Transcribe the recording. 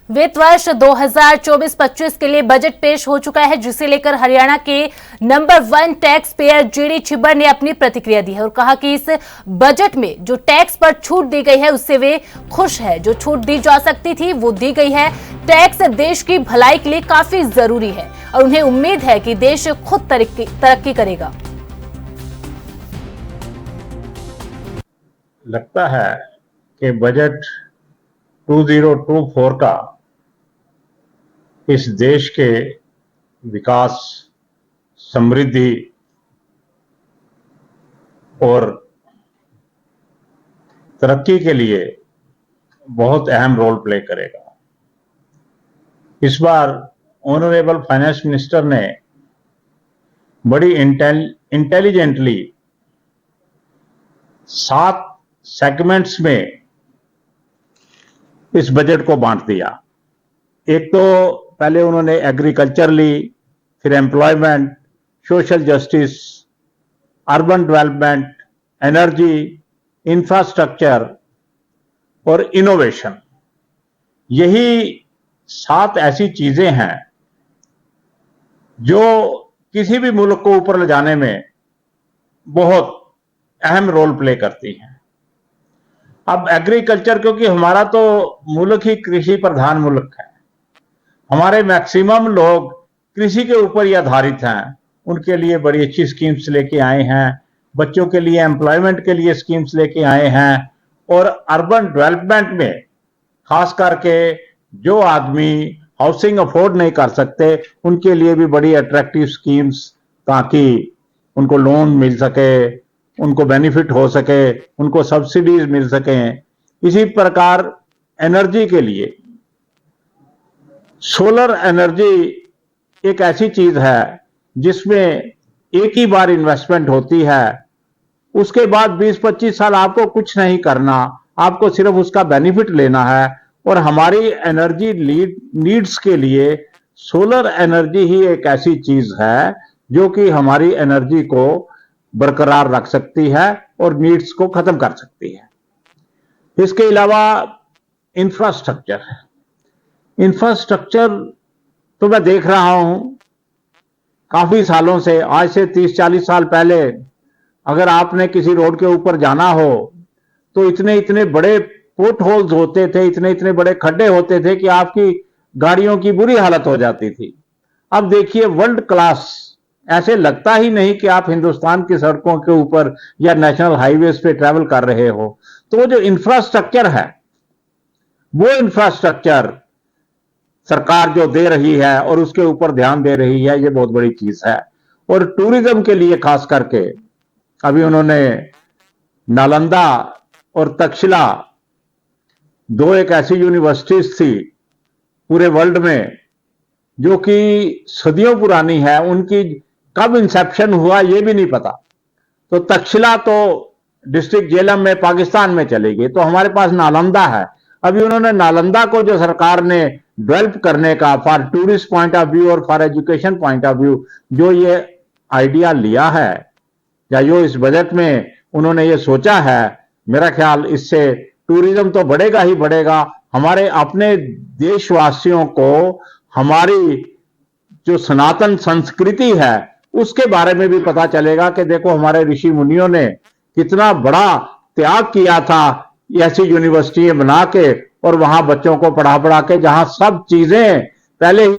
वित्त वर्ष 2024-25 के लिए बजट पेश हो चुका है, जिसे लेकर हरियाणा के number 1 tax payer GD Chhibber ने अपनी प्रतिक्रिया दी है और कहा कि इस बजट में जो टैक्स पर छूट दी गई है उससे वे खुश है। जो छूट दी जा सकती थी वो दी गई है। टैक्स देश की भलाई के लिए काफी जरूरी है और उन्हें उम्मीद है कि देश खुद तरक्की करेगा। लगता है कि बजट 2024 का इस देश के विकास, समृद्धि और तरक्की के लिए बहुत अहम रोल प्ले करेगा। इस बार ऑनरेबल फाइनेंस मिनिस्टर ने बड़ी इंटेलिजेंटली 7 सेगमेंट्स में इस बजट को बांट दिया। एक तो पहले उन्होंने एग्रीकल्चर ली, फिर employment, social justice, urban development, energy, infrastructure और इनोवेशन। यही 7 ऐसी चीजें हैं जो किसी भी मुल्क को ऊपर ले जाने में बहुत अहम रोल प्ले करती हैं। अब एग्रीकल्चर, क्योंकि हमारा तो मुल्क ही कृषि प्रधान मुल्क है, हमारे मैक्सिमम लोग कृषि के ऊपर ही आधारित हैं। उनके लिए बड़ी अच्छी स्कीम्स लेके आए हैं, बच्चों के लिए एम्प्लॉयमेंट के लिए स्कीम्स लेके आए हैं और अर्बन डेवलपमेंट में खास करके जो आदमी हाउसिंग अफोर्ड नहीं कर सकते उनके लिए भी बड़ी अट्रैक्टिव स्कीम्स, ताकि उनको लोन मिल सके, उनको बेनिफिट हो सके, उनको सब्सिडीज मिल सकें। इसी प्रकार एनर्जी के लिए सोलर एनर्जी एक ऐसी चीज है जिसमें एक ही बार इन्वेस्टमेंट होती है, उसके बाद 20-25 साल आपको कुछ नहीं करना, आपको सिर्फ उसका बेनिफिट लेना है। और हमारी एनर्जी नीड्स के लिए सोलर एनर्जी ही एक ऐसी चीज है जो कि हमारी एनर्जी को बरकरार रख सकती है और नीड्स को खत्म कर सकती है। इसके अलावा इंफ्रास्ट्रक्चर है। इंफ्रास्ट्रक्चर तो मैं देख रहा हूं काफी सालों से, आज से 30-40 साल पहले अगर आपने किसी रोड के ऊपर जाना हो तो इतने इतने बड़े पोर्ट होल्स होते थे, इतने इतने बड़े खड्डे होते थे कि आपकी गाड़ियों की बुरी हालत हो जाती थी। अब देखिए वर्ल्ड क्लास, ऐसे लगता ही नहीं कि आप हिंदुस्तान की सड़कों के ऊपर या नेशनल हाईवेज पे ट्रैवल कर रहे हो। तो जो इंफ्रास्ट्रक्चर है, वो इंफ्रास्ट्रक्चर सरकार जो दे रही है और उसके ऊपर ध्यान दे रही है, ये बहुत बड़ी चीज है। और टूरिज्म के लिए खास करके अभी उन्होंने नालंदा और तक्षशिला, 2 एक ऐसी यूनिवर्सिटीज थी पूरे वर्ल्ड में जो कि सदियों पुरानी है, उनकी कब इंसेप्शन हुआ ये भी नहीं पता। तो तक्षशिला तो डिस्ट्रिक्ट झेलम में पाकिस्तान में चली गई, तो हमारे पास नालंदा है। अभी उन्होंने नालंदा को जो सरकार ने डेवलप करने का for tourist point of view और for education point of view जो ये आइडिया लिया है या जो इस बजट में उन्होंने ये सोचा है, मेरा ख्याल इससे टूरिज्म तो बढ़ेगा ही बढ़ेगा। हमारे अपने देशवासियों को हमारी जो सनातन संस्कृति है उसके बारे में भी पता चलेगा कि देखो हमारे ऋषि मुनियों ने कितना बड़ा त्याग किया था ऐसी यूनिवर्सिटी बना के और वहां बच्चों को पढ़ा के, जहां सब चीजें पहले ही